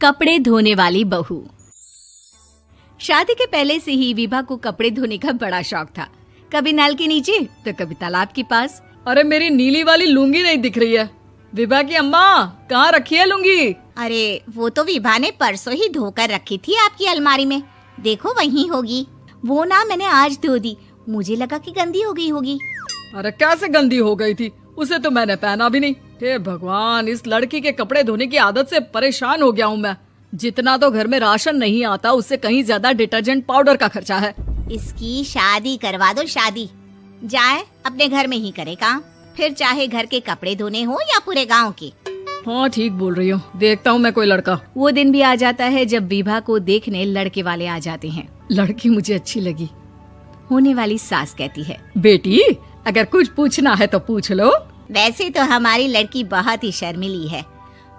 कपड़े धोने वाली बहू। शादी के पहले से ही विभा को कपड़े धोने का बड़ा शौक था। कभी नल के नीचे तो कभी तालाब के पास। अरे मेरी नीली वाली लुंगी नहीं दिख रही है। विभा की अम्मा, कहाँ रखी है लुंगी? अरे वो तो विभा ने परसों ही धोकर रखी थी आपकी अलमारी में, देखो वहीं होगी। वो ना मैंने आज धो दी, मुझे लगा कि गंदी हो गई होगी। अरे कैसे गंदी हो गई थी? उसे तो मैंने पहना भी नहीं। हे भगवान, इस लड़की के कपड़े धोने की आदत से परेशान हो गया हूँ मैं। जितना तो घर में राशन नहीं आता, उससे कहीं ज्यादा डिटर्जेंट पाउडर का खर्चा है। इसकी शादी करवा दो, शादी जाए अपने घर में ही करे काम, फिर चाहे घर के कपड़े धोने हो या पूरे गांव के। हाँ ठीक बोल रही हो, देखता हूँ मैं कोई लड़का। वो दिन भी आ जाता है जब विभा को देखने लड़के वाले आ जाते हैं। लड़की मुझे अच्छी लगी। होने वाली सास कहती है, बेटी अगर कुछ पूछना है तो पूछ लो। वैसे तो हमारी लड़की बहुत ही शर्मीली है,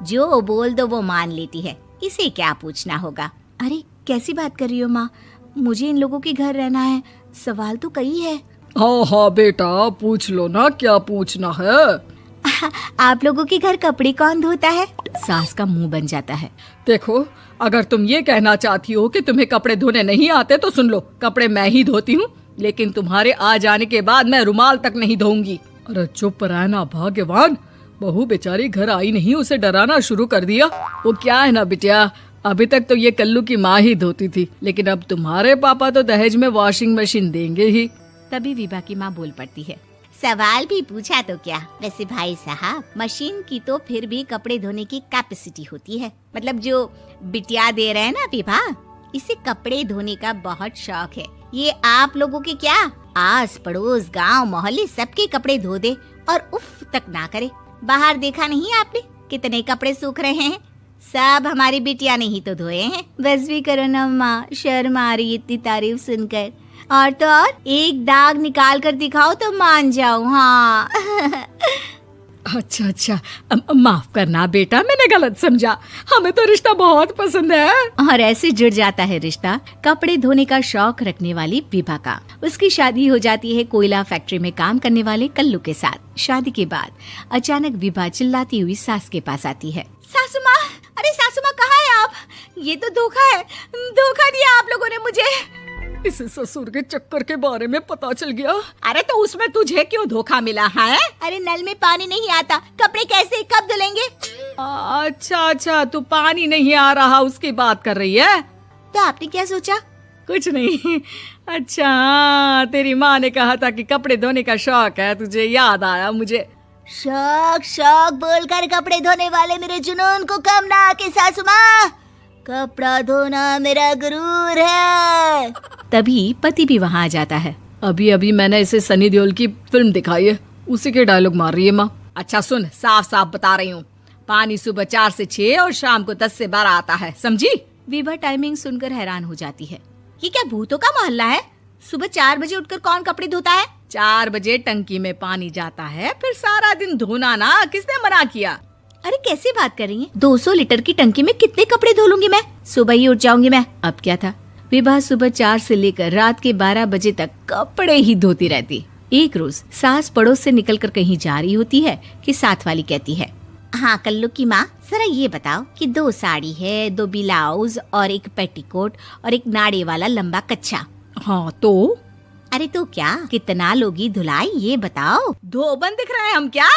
जो बोल दो वो मान लेती है, इसे क्या पूछना होगा। अरे कैसी बात कर रही हो माँ, मुझे इन लोगों के घर रहना है, सवाल तो कई है। हाँ हाँ बेटा, पूछ लो ना, क्या पूछना है। आप लोगों के घर कपड़े कौन धोता है? सास का मुंह बन जाता है। देखो, अगर तुम ये कहना चाहती हो कि तुम्हें कपड़े धोने नहीं आते तो सुन लो, कपड़े मैं ही धोती हूँ, लेकिन तुम्हारे आ जाने के बाद मैं रुमाल तक नहीं धोऊंगी। अरे चुप रहना भाग्यवान, बहू बेचारी घर आई नहीं, उसे डराना शुरू कर दिया। वो क्या है ना बिटिया, अभी तक तो ये कल्लू की माँ ही धोती थी, लेकिन अब तुम्हारे पापा तो दहेज में वॉशिंग मशीन देंगे ही। तभी विभा की माँ बोल पड़ती है, सवाल भी पूछा तो क्या। वैसे भाई साहब, मशीन की तो फिर भी कपड़े धोने की कैपेसिटी होती है। मतलब जो बिटिया दे रहे हैं ना विभा, इसे कपड़े धोने का बहुत शौक है। ये आप लोगों के क्या, आस पड़ोस गांव मोहल्ले सबके कपड़े धो दे और उफ तक ना करे। बाहर देखा नहीं आपने कितने कपड़े सूख रहे हैं? सब हमारी बिटिया ने ही तो धोए हैं। बस भी करो ना माँ, शर्म आ रही इतनी तारीफ सुनकर। और तो और एक दाग निकाल कर दिखाओ तो मान जाऊं। हाँ अच्छा, माफ करना बेटा, मैंने गलत समझा। हमें तो रिश्ता बहुत पसंद है। और ऐसे जुड़ जाता है रिश्ता कपड़े धोने का शौक रखने वाली विभा का। उसकी शादी हो जाती है कोयला फैक्ट्री में काम करने वाले कल्लू के साथ। शादी के बाद अचानक विभा चिल्लाती हुई सास के पास आती है। सासू माँ, अरे सासू माँ कहाँ है आप? ये तो धोखा है, धोखा दिया आप लोगों ने मुझे। इसे ससुर के चक्कर के बारे में पता चल गया। अरे तो उसमें तुझे क्यों धोखा मिला है? अरे नल में पानी नहीं आता, कपड़े कैसे कब धुलेंगे? अच्छा, तू पानी नहीं आ रहा उसकी बात कर रही है। तो आपने क्या सोचा? कुछ नहीं। अच्छा, तेरी माँ ने कहा था कि कपड़े धोने का शौक है तुझे, याद आया मुझे। शौक बोलकर कपड़े धोने वाले मेरे जुनून को कम ना आके सासू माँ, कपड़ा धोना मेरा गुरूर है। तभी पति भी वहाँ आ जाता है। अभी मैंने इसे सनी देओल की फिल्म दिखाई है, उसी के डायलॉग मार रही है माँ। अच्छा सुन, साफ बता रही हूँ, पानी सुबह 4 से 6 और शाम को 10 से 12 आता है, समझी? विभा टाइमिंग सुनकर हैरान हो जाती है। ये क्या भूतों का मोहल्ला है? सुबह 4 बजे उठकर कौन कपड़े धोता है? 4 बजे टंकी में पानी जाता है, फिर सारा दिन धोना ना, किसने मना किया? अरे कैसी बात कर रही हैं? 200 लीटर की टंकी में कितने कपड़े धो लूंगी मैं? सुबह ही उठ जाऊंगी मैं। अब क्या था, विभा सुबह 4 से लेकर रात के 12 बजे तक कपड़े ही धोती रहती। एक रोज सास पड़ोस से निकलकर कहीं जा रही होती है कि साथ वाली कहती है, हाँ कल्लू की माँ, जरा ये बताओ कि 2 साड़ी है, 2 ब्लाउज और एक पेटीकोट और एक नाड़े वाला लंबा कच्छा। हाँ तो? अरे तो क्या, कितना लोगी धुलाई ये बताओ। धोबन दिख रहे हैं हम क्या?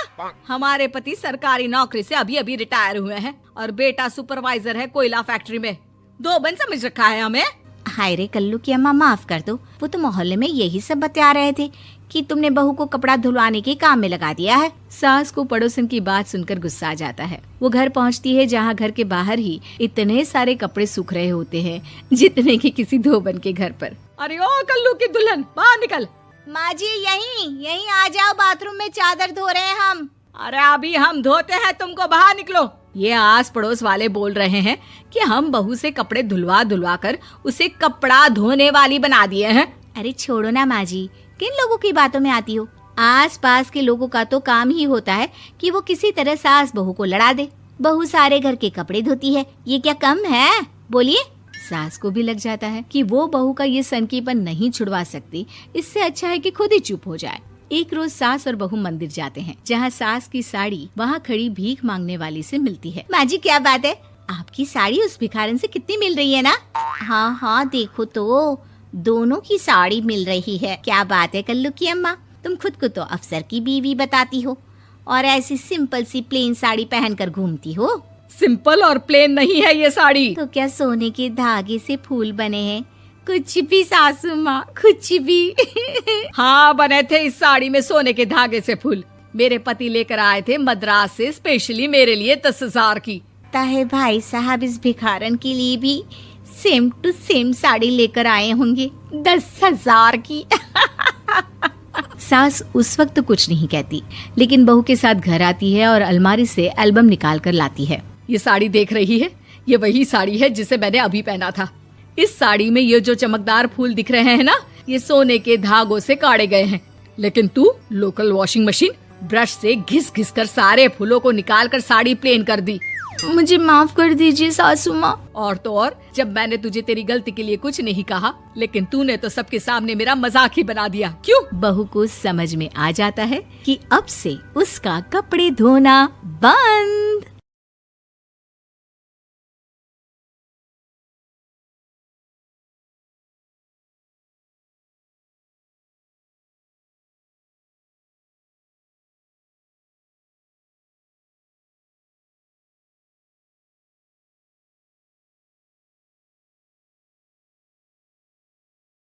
हमारे पति सरकारी नौकरी से अभी रिटायर हुए हैं और बेटा सुपरवाइजर है कोयला फैक्ट्री में। धोबन समझ रखा है हमें। हाय रे कल्लू की अम्मा, माफ कर दो, वो तो मोहल्ले में यही सब बता रहे थे कि तुमने बहू को कपड़ा धुलवाने के काम में लगा दिया है। सास को पड़ोसन की बात सुनकर गुस्सा आ जाता है। वो घर पहुंचती है जहां घर के बाहर ही इतने सारे कपड़े सूख रहे होते हैं जितने कि किसी धोबन के घर पर। अरे ओ कल्लू की दुल्हन, बाहर निकल। माँ जी यहीं आ जाओ, बाथरूम में चादर धो रहे हैं हम। अरे अभी हम धोते हैं, तुमको बाहर निकलो। ये आस पड़ोस वाले बोल रहे हैं कि हम बहू से कपड़े धुलवा कर उसे कपड़ा धोने वाली बना दिए हैं। अरे छोड़ो ना माँ जी, किन लोगों की बातों में आती हो? आस पास के लोगों का तो काम ही होता है कि वो किसी तरह सास बहू को लड़ा दे। बहू सारे घर के कपड़े धोती है, ये क्या कम है? बोलिए। सास को भी लग जाता है कि वो बहू का ये सनकीपन नहीं छुड़वा सकती, इससे अच्छा है कि खुद ही चुप हो जाए। एक रोज सास और बहू मंदिर जाते हैं, जहाँ सास की साड़ी वहाँ खड़ी भीख मांगने वाली से मिलती है। माँ जी क्या बात है, आपकी साड़ी उस भिखारन से कितनी मिल रही है ना? हाँ हाँ देखो तो, दोनों की साड़ी मिल रही है। क्या बात है कल्लू की अम्मा, तुम खुद को तो अफसर की बीवी बताती हो और ऐसी सिंपल सी प्लेन साड़ी पहनकर घूमती हो। सिंपल और प्लेन नहीं है ये साड़ी। तो क्या सोने के धागे से फूल बने हैं? कुछ भी सासू माँ, कुछ भी। हाँ बने थे इस साड़ी में सोने के धागे से फूल। मेरे पति लेकर आए थे मद्रास से स्पेशली मेरे लिए 10,000 की। ताहे भाई साहब इस भिखारन के लिए भी सेम टू सेम साड़ी लेकर आए होंगे 10,000 की। सास उस वक्त तो कुछ नहीं कहती, लेकिन बहू के साथ घर आती है और अलमारी से एल्बम निकाल कर लाती है। ये साड़ी देख रही है, ये वही साड़ी है जिसे मैंने अभी पहना था। इस साड़ी में ये जो चमकदार फूल दिख रहे हैं ना, ये सोने के धागों से काढ़े गए हैं। लेकिन तू लोकल वॉशिंग मशीन ब्रश से घिस घिस कर सारे फूलों को निकाल कर साड़ी प्लेन कर दी। मुझे माफ कर दीजिए सासू माँ। और तो और, जब मैंने तुझे तेरी गलती के लिए कुछ नहीं कहा, लेकिन तूने तो सबके सामने मेरा मजाक ही बना दिया। क्यों? बहू को समझ में आ जाता है कि अब से उसका कपड़े धोना बंद।